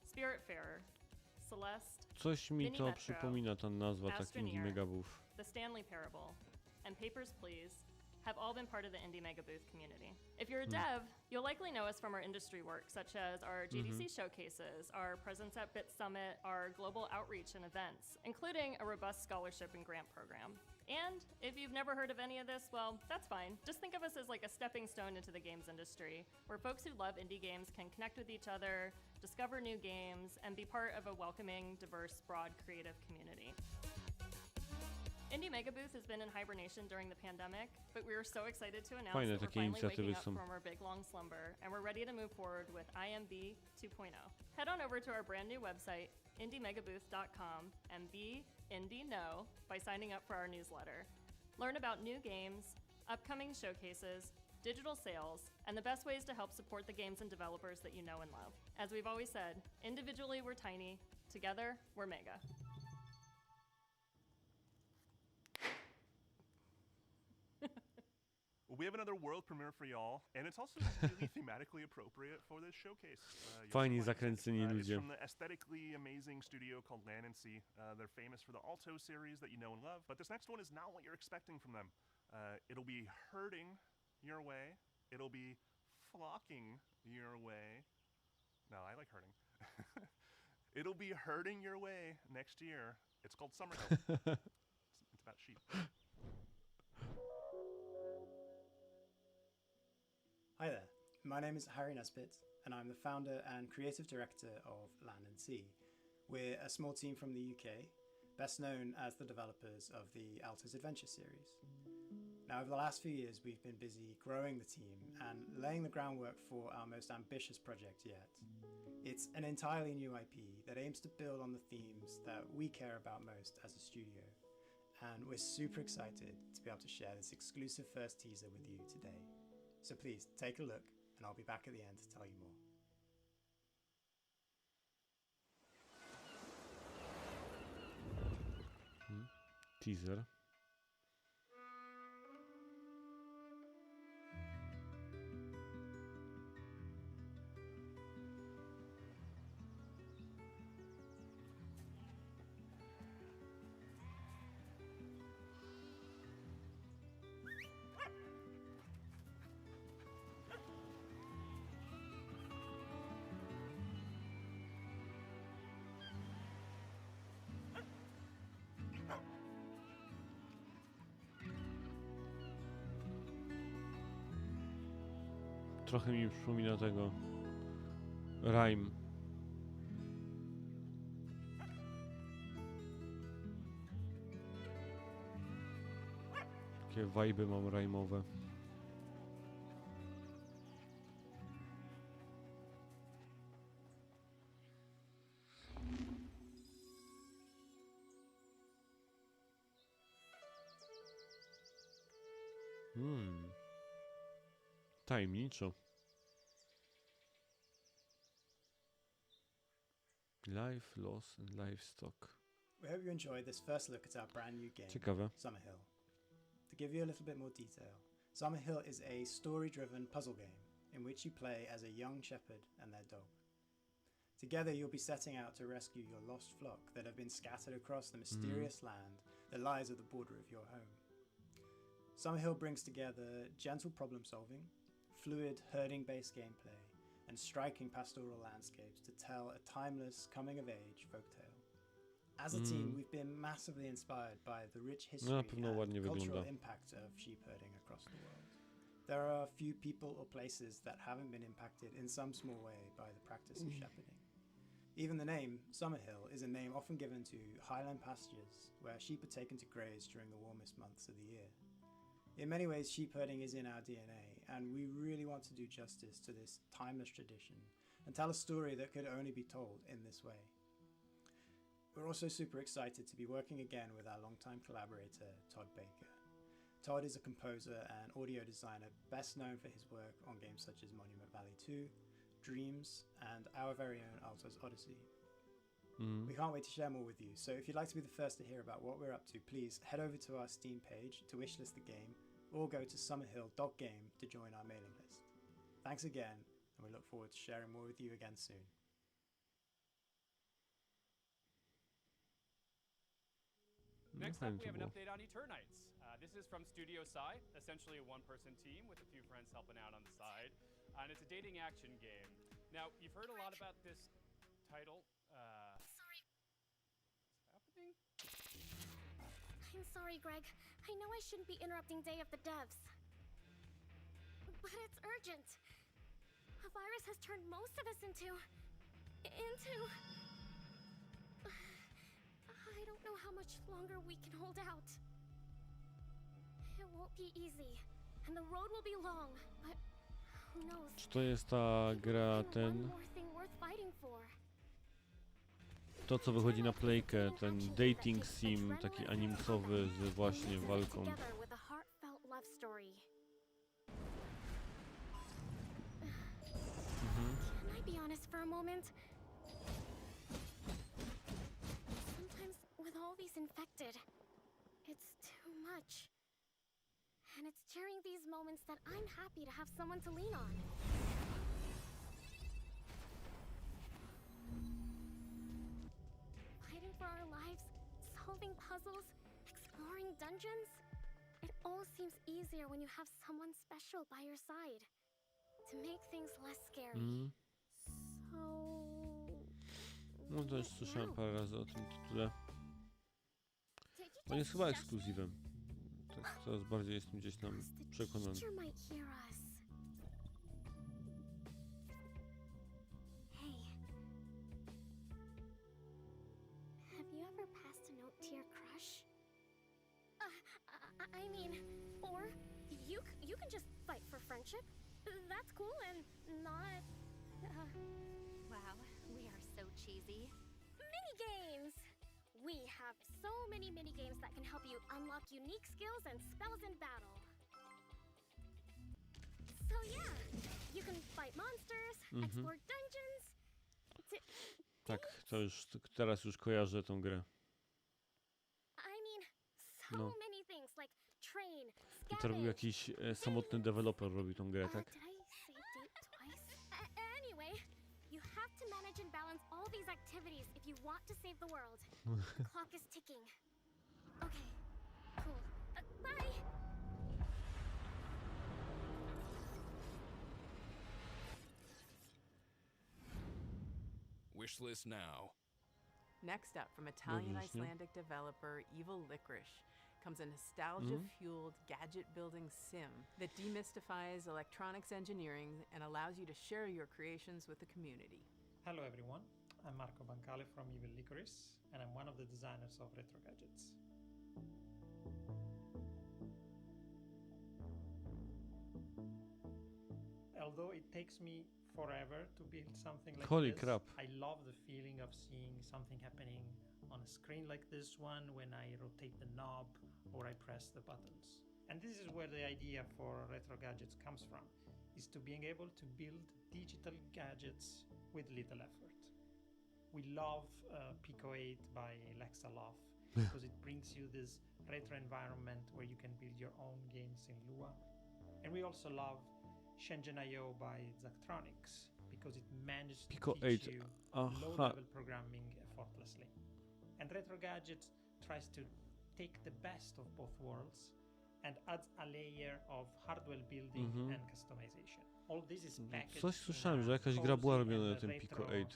Spiritfarer, Celeste, Coś mi Mini to Metro, przypomina ta nazwa takich indie Astroneer, megabów. The Stanley Parable, and Papers, Please have all been part of the Indie Mega Booth community. If you're a dev, you'll likely know us from our industry work, such as our GDC showcases, our presence at Bit Summit, our global outreach and events, including a robust scholarship and grant program. And if you've never heard of any of this, well, that's fine. Just think of us as like a stepping stone into the games industry, where folks who love indie games can connect with each other, discover new games, and be part of a welcoming, diverse, broad, creative community. Indie Mega Booth has been in hibernation during the pandemic, but we were so excited to announce that we're finally waking up from our big long slumber, and we're ready to move forward with IMB 2.0. Head on over to our brand new website, indiemegabooth.com, and be Indie Know by signing up for our newsletter. Learn about new games, upcoming showcases, digital sales, and the best ways to help support the games and developers that you know and love. As we've always said, individually we're tiny, together we're mega. We have another world premiere for y'all, and it's also really thematically appropriate for this showcase. Fajni zakręceni It's ludzie. from the aesthetically amazing studio called Land and Sea. They're famous for the Alto series that you know and love, but this next one is not what you're expecting from them. It'll be herding your way. It'll be flocking your way. No, I like herding. It'll be herding your way next year. It's called Summerhill. It's about sheep. Hi there, my name is Harry Nesbitt, and I'm the founder and creative director of Land and Sea. We're a small team from the UK, best known as the developers of the Alto's Adventure series. Now, over the last few years, we've been busy growing the team and laying the groundwork for our most ambitious project yet. It's an entirely new IP that aims to build on the themes that we care about most as a studio. And we're super excited to be able to share this exclusive first teaser with you today. So please take a look, and I'll be back at the end to tell you more. Teaser. Trochę mi przypomina tego Rhyme. Takie vibe mam rhyme'owe. Tajemniczo. Life, loss and livestock. We hope you enjoyed this first look at our brand new game, Ciekawe. Summerhill. To give you a little bit more detail, Summerhill is a story-driven puzzle game in which you play as a young shepherd and their dog. Together you'll be setting out to rescue your lost flock that have been scattered across the mysterious land that lies at the border of your home. Summerhill brings together gentle problem-solving, fluid herding-based gameplay, and striking pastoral landscapes to tell a timeless coming-of-age folktale. As a team, we've been massively inspired by the rich history and cultural impact of sheep herding across the world. There are few people or places that haven't been impacted in some small way by the practice of shepherding. Even the name, Summerhill, is a name often given to highland pastures where sheep are taken to graze during the warmest months of the year. In many ways, sheep herding is in our DNA, and we really want to do justice to this timeless tradition and tell a story that could only be told in this way. We're also super excited to be working again with our longtime collaborator, Todd Baker. Todd is a composer and audio designer best known for his work on games such as Monument Valley 2, Dreams, and our very own Alto's Odyssey. We can't wait to share more with you, so if you'd like to be the first to hear about what we're up to, please head over to our Steam page to wishlist the game, or go to summerhill.game to join our mailing list. Thanks again, and we look forward to sharing more with you again soon. Next up, we have an update on Eternites. This is from Studio Psy, essentially a one-person team with a few friends helping out on the side, and it's a dating action game. Now, you've heard a lot about this title. Sorry. What's happening? I'm sorry, Greg. I know I shouldn't be interrupting Day of the Devs. But it's urgent. A virus has turned most of us into... I don't know how much longer we can hold out. It won't be easy, and the road will be long, but who knows? Czy to jest ta gra, One ten... more thing worth fighting for. To, co wychodzi na playkę, ten dating sim, taki animcowy z właśnie walką. Together with a heartfelt love story. Can I be honest for a moment? Sometimes with all these infected, it's too much. And it's during these moments that I'm happy to have someone to lean on. Fighting for our lives, solving puzzles, exploring dungeons. It all seems easier when you have someone special by your side. To make things less scary. So... No to już słyszałem parę razy o tym tytule. On jest chyba ekskluzywem. Tak, coraz bardziej jestem gdzieś tam przekonany. Hey. Have you ever passed a note to your crush? I mean, or you can just fight for friendship. That's cool and not... Wow, we are so cheesy. Mini-games! We have so many mini-games that can help you unlock unique skills and spells in battle. So yeah, you can fight monsters, explore dungeons... Tak, to już, teraz już kojarzę tą grę. I mean, so many things like train, I to robił jakiś samotny deweloper, robił tą grę, tak? Did I say date twice? Anyway, you have to manage and balance all these activities if you want to save the world. The clock is ticking. Okay, cool. Bye! Wishlist now. Next up, from Italian-Icelandic developer Evil Licorice, comes a nostalgia-fueled gadget-building sim that demystifies electronics engineering and allows you to share your creations with the community. Hello everyone, I'm Marco Bancale from Evil Licorice, and I'm one of the designers of Retro Gadgets. Although it takes me forever to build something like Holy this, crap. I love the feeling of seeing something happening on a screen like this one when I rotate the knob or I press the buttons. And this is where the idea for Retro Gadgets comes from, is to being able to build digital gadgets with little effort. We love Pico 8 by Lexaloff because it brings you this retro environment where you can build your own games in Lua. And we also love Shenzhen.io by Zachtronics because it managed to Pico teach 8. you low-level programming effortlessly. And Retro Gadgets tries to take the best of both worlds and adds a layer of hardware building and customization. All this is packaged Coś słyszałem, że jakaś gra była robiona na tym Pico 8.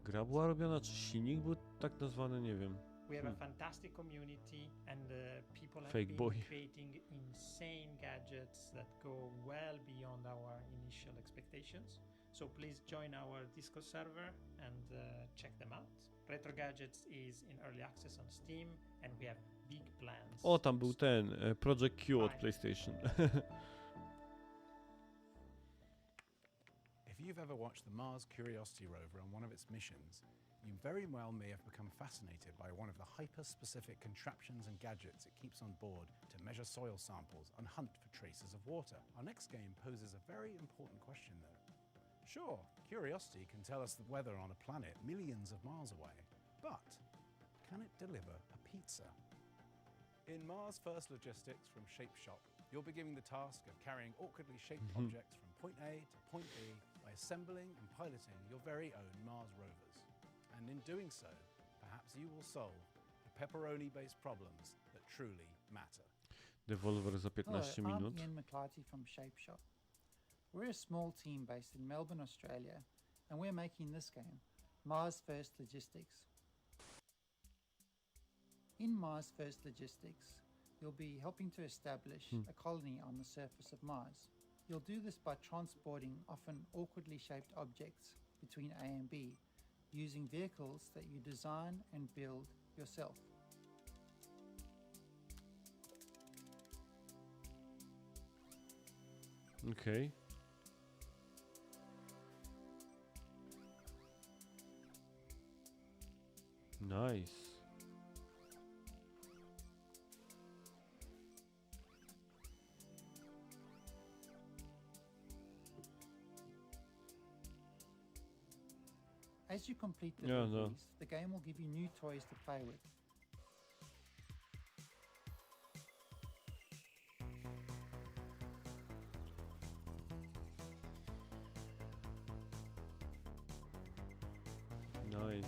Gra była robiona, czy silnik był tak nazwany, nie wiem. We have a fantastic community and people have Fake been boy. creating insane gadgets that go well beyond our initial expectations. So please join our Discord server and check them out. Retro Gadgets is in early access on Steam and we have big plans. O, tam był ten Project Q od PlayStation. If you've ever watched the Mars Curiosity rover on one of its missions, you very well may have become fascinated by one of the hyper-specific contraptions and gadgets it keeps on board to measure soil samples and hunt for traces of water. Our next game poses a very important question though. Sure, Curiosity can tell us the weather on a planet millions of miles away, but can it deliver a pizza? In Mars First Logistics from Shape Shop, you'll be given the task of carrying awkwardly shaped objects from point A to point B by assembling and piloting your very own Mars rovers. And in doing so, perhaps you will solve the pepperoni-based problems that truly matter. Devolver za 15 Hello, minut. I'm Ian McClarty from Shape Shop. We're a small team based in Melbourne, Australia, and we're making this game, Mars First Logistics. In Mars First Logistics, you'll be helping to establish a colony on the surface of Mars. You'll do this by transporting often awkwardly shaped objects between A and B, using vehicles that you design and build yourself. Okay. Nice. As you complete the Yeah, levels, no. the game will give you new toys to play with. Nice.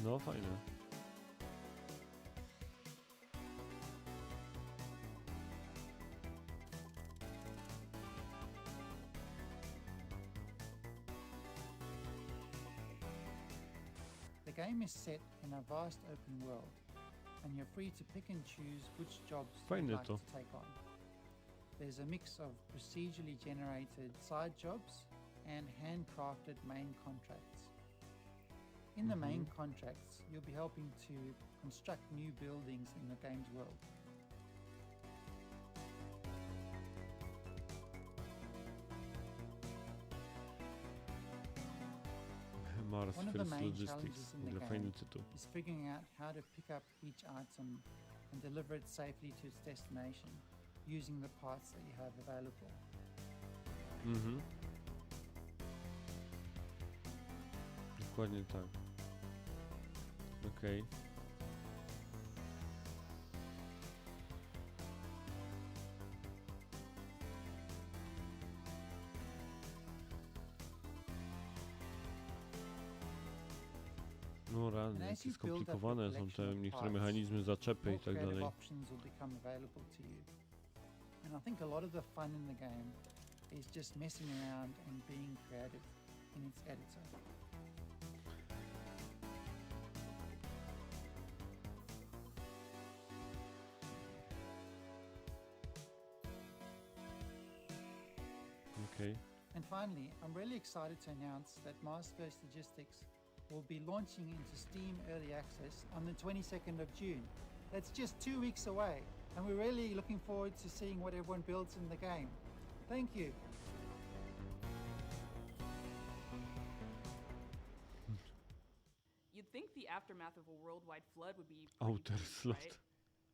No, fajne. The game is set in a vast open world, and you're free to pick and choose which jobs you'd Fajne like to. to take on. There's a mix of procedurally generated side jobs and handcrafted main contracts. In the main contracts, you'll be helping to construct new buildings in the game's world. Mars One of the First main Logistics. challenges in W the ogóle game fajny tytuł. is figuring out how to pick up each item and deliver it safely to its destination using the parts that you have available. Mhm. Dokładnie tak. Okej. No rany, And as jakie you build up your skomplikowane są te collection of niektóre parts, mechanizmy, zaczepy more i tak creative dalej. options will become available to you. And I think a lot of the fun in the game is just messing around and being creative in its editor. Okej. And finally, I'm really excited to announce that Mars First Logistics will be launching into Steam Early Access on the 22nd of June. That's just 2 weeks away, and we're really looking forward to seeing what everyone builds in the game. Thank you. You'd think the aftermath of a worldwide flood would be Outer slot. right?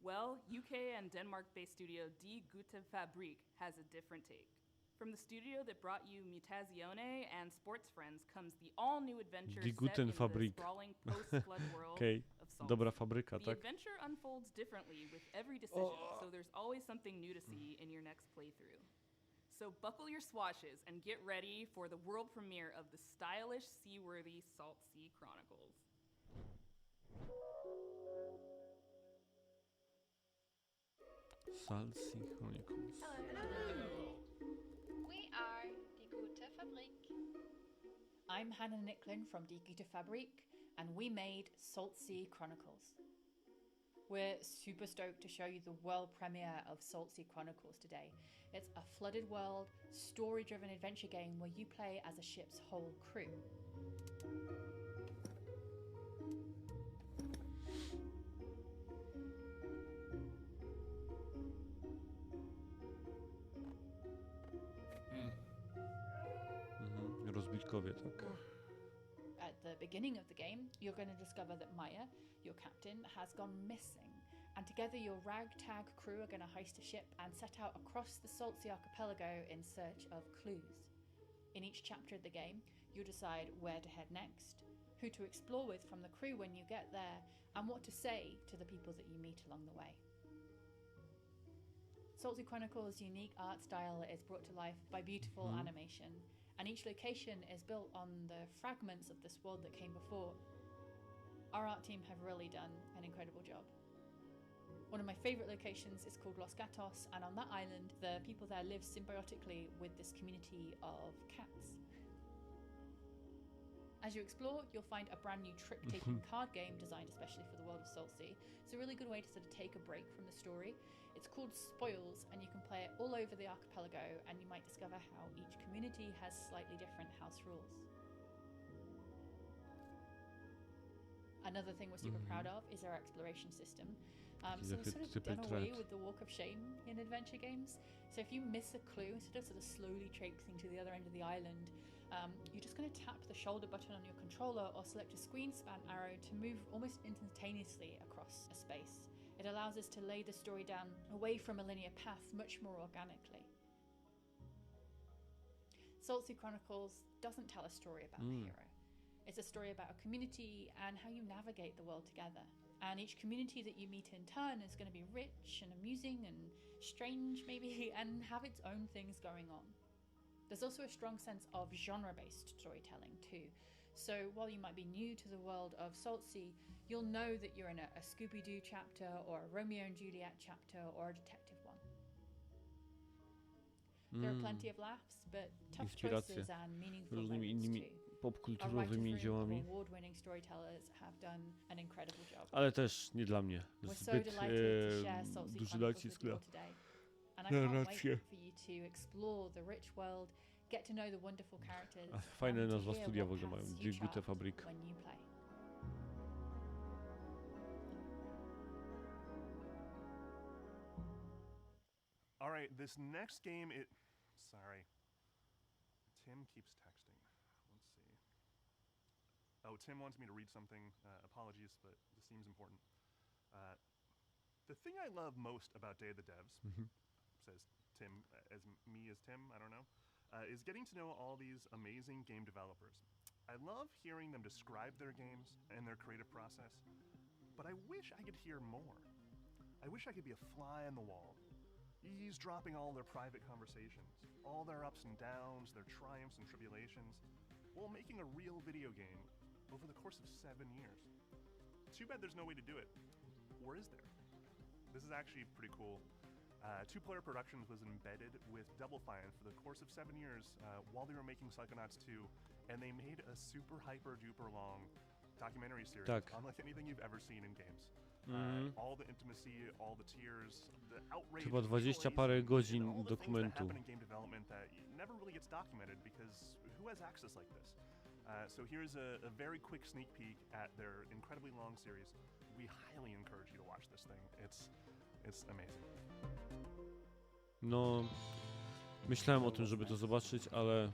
Well, UK and Denmark-based studio Die Gute Fabrik has a different take. From the studio that brought you Mutazione and Sports Friends comes the all-new adventure Die set Guten in the Fabrik. sprawling post-flood world Okej. of Salt. Dobra fabryka, The tak? adventure unfolds differently with every decision, so there's always something new to see in your next playthrough. So buckle your swashes and get ready for the world premiere of the stylish, seaworthy Salt Sea Chronicles. Salt Sea Chronicles. Hello. We are Die Gute Fabrik. I'm Hannah Nicklin from Die Gute Fabrik, and we made Salt Sea Chronicles. We're super stoked to show you the world premiere of Salt Sea Chronicles today. It's a flooded world, story-driven adventure game where you play as a ship's whole crew. Rozbitkowie, tak. At the beginning of the game, you're going to discover that Maya, your captain, has gone missing. And together your ragtag crew are going to heist a ship and set out across the Salt Sea Archipelago in search of clues. In each chapter of the game, you'll decide where to head next, who to explore with from the crew when you get there, and what to say to the people that you meet along the way. Salt Sea Chronicles' unique art style is brought to life by beautiful animation, and each location is built on the fragments of this world that came before. Our art team have really done an incredible job. One of my favourite locations is called Los Gatos, and on that island, the people there live symbiotically with this community of cats. As you explore, you'll find a brand new trick-taking card game designed especially for the world of Saltsea. It's a really good way to sort of take a break from the story. It's called Spoils, and you can play it all over the archipelago, and you might discover how each community has slightly different house rules. Another thing we're super proud of is our exploration system. So we've sort of done away with the walk of shame in adventure games. So if you miss a clue, instead of sort of slowly traipsing to the other end of the island, you're just going to tap the shoulder button on your controller or select a screen span arrow to move almost instantaneously across a space. It allows us to lay the story down away from a linear path much more organically. Saltsea Chronicles doesn't tell a story about the hero. It's a story about a community and how you navigate the world together. And each community that you meet in turn is going to be rich and amusing and strange maybe, and have its own things going on. There's also a strong sense of genre-based storytelling too. So while you might be new to the world of Saltsea, you'll know that you're in a Scooby-Doo chapter or a Romeo and Juliet chapter or a detective one. There are plenty of laughs, but tough choices and meaningful moments too. Popkulturowymi dziełami. Award-winning storytellers have done an incredible job. Ale też nie dla mnie. Zbyt duży nacisk na narrację. Fajne nazwa studia w ogóle mają. Gute Fabrik. All right, this next game, sorry. Tim keeps texting. Let's see. Oh, Tim wants me to read something. Apologies, but this seems important. The thing I love most about Day of the Devs, says Tim, as me as Tim, I don't know, is getting to know all these amazing game developers. I love hearing them describe their games and their creative process, but I wish I could hear more. I wish I could be a fly on the wall, eavesdropping all their private conversations, all their ups and downs, their triumphs and tribulations, while making a real video game over the course of 7 years. Too bad there's no way to do it. Or is there? This is actually pretty cool. Two Player Productions was embedded with Double Fine for the course of 7 years while they were making Psychonauts 2, and they made a super hyper duper long documentary series unlike anything you've ever seen in games. All the intimacy, all the tears, the outrage. Chyba 20 parę godzin dokumentu. In game development that never really gets documented because who has access like this? So here's a very quick sneak peek at their incredibly long series. We highly encourage you to watch this thing. It's amazing. No, myślałem o tym, żeby to zobaczyć, ale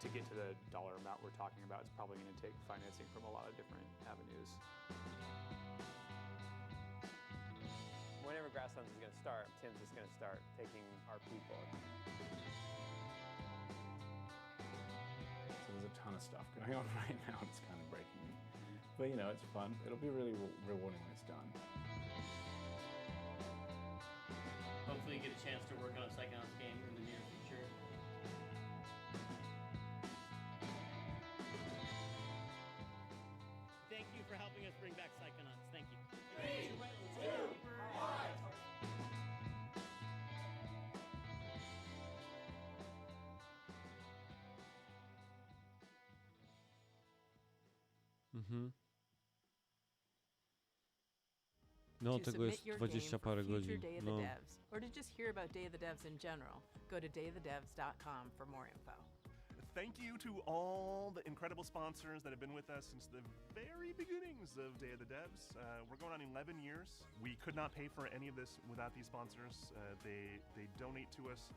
to get to the dollar amount we're talking about, it's probably going to take financing from a lot of different avenues. Whenever Grasslands is going to start, Tim's just going to start taking our people. So there's a ton of stuff going on right now. It's kind of breaking me. But you know, it's fun. It'll be really rewarding when it's done. Hopefully you get a chance to work on a Psychonauts game in the near future. Thank you for helping us bring back Psychonauts. Thank you. 3, 2, 1. No, tego jest 20 parę godzin. No. Or to just hear about Day of the Devs in general, go to dayofthedevs.com for more info. Thank you to all the incredible sponsors that have been with us since the very beginnings of Day of the Devs. We're going on 11 years. We could not pay for any of this without these sponsors. They donate to us,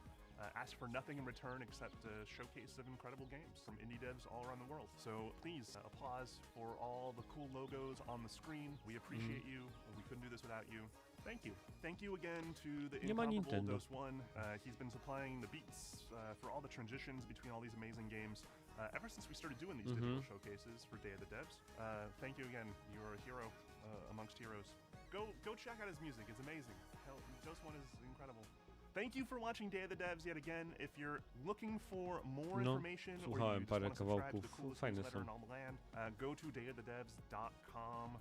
ask for nothing in return except a showcase of incredible games from indie devs all around the world. So please, applause for all the cool logos on the screen. We appreciate you. We couldn't do this without you. Thank you. Thank you again to the incomparable Dose One. He's been supplying the beats for all the transitions between all these amazing games ever since we started doing these digital showcases for Day of the Devs. Thank you again. You're a hero amongst heroes. Go check out his music. It's amazing. Hell, Dose One is incredible. Thank you for watching Day of the Devs yet again. If you're looking for more No, information or you słuchałem just parę want to subscribe to the kawałków, coolest fajne newsletter są. in all the land, go to dayofthedevs.com.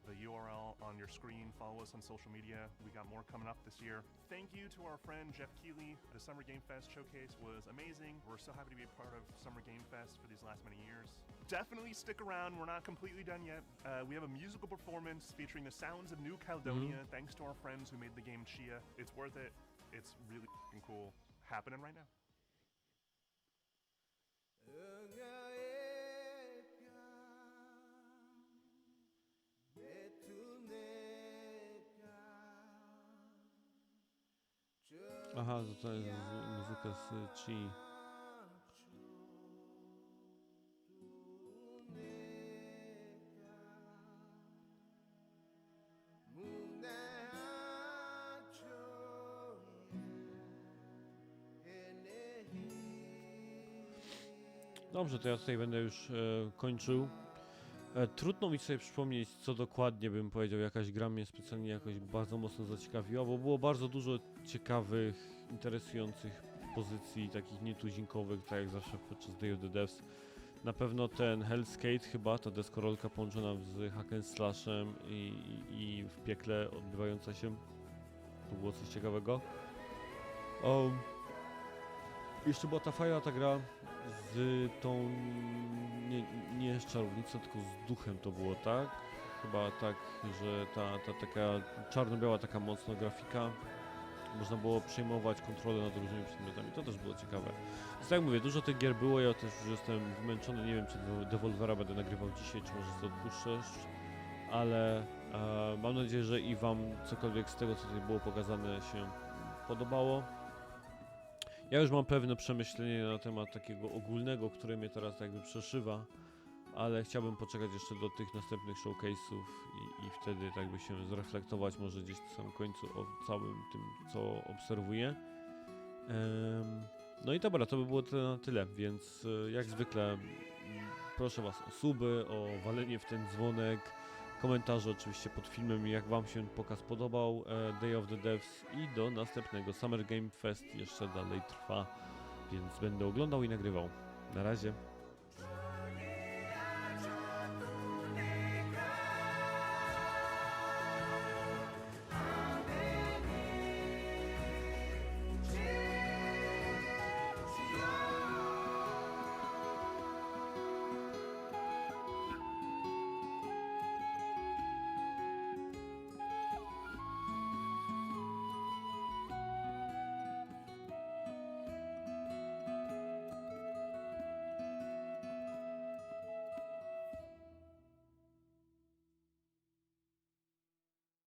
The URL on your screen. Follow us on social media. We got more coming up this year. Thank you to our friend Jeff Keeley. The Summer Game Fest showcase was amazing. We're so happy to be a part of Summer Game Fest for these last many years. Definitely stick around. We're not completely done yet. We have a musical performance featuring the sounds of New Caledonia, thanks to our friends who made the game Chia. It's worth it. It's really f***ing cool. Happening right now. Aha, to jest muzyka z Chi. Dobrze, to ja tutaj będę już kończył. Trudno mi sobie przypomnieć, co dokładnie bym powiedział, jakaś gra mnie specjalnie jakoś bardzo mocno zaciekawiła, bo było bardzo dużo ciekawych, interesujących pozycji, takich nietuzinkowych, tak jak zawsze podczas Day of the Devs. Na pewno ten Hellskate chyba, ta deskorolka połączona z hack and slashem i w piekle odbywająca się, to było coś ciekawego. Jeszcze była ta fajna ta gra z tą, nie z czarownicą, tylko z duchem to było, tak? Chyba tak, że ta taka czarno-biała taka mocna grafika. Można było przejmować kontrolę nad różnymi przedmiotami, to też było ciekawe. Więc tak jak mówię, dużo tych gier było, ja też już jestem wymęczony, nie wiem czy Devolvera będę nagrywał dzisiaj, czy może sobie odpuszczę, ale mam nadzieję, że i wam cokolwiek z tego, co tutaj było pokazane, się podobało. Ja już mam pewne przemyślenie na temat takiego ogólnego, które mnie teraz jakby przeszywa, ale chciałbym poczekać jeszcze do tych następnych showcase'ów i wtedy tak by się zreflektować może gdzieś na samym końcu o całym tym, co obserwuję. No i dobra, to by było na tyle, więc jak zwykle proszę was o suby, o walenie w ten dzwonek, komentarze oczywiście pod filmem, jak wam się pokaz podobał, Day of the Devs i do następnego. Summer Game Fest jeszcze dalej trwa, więc będę oglądał i nagrywał. Na razie.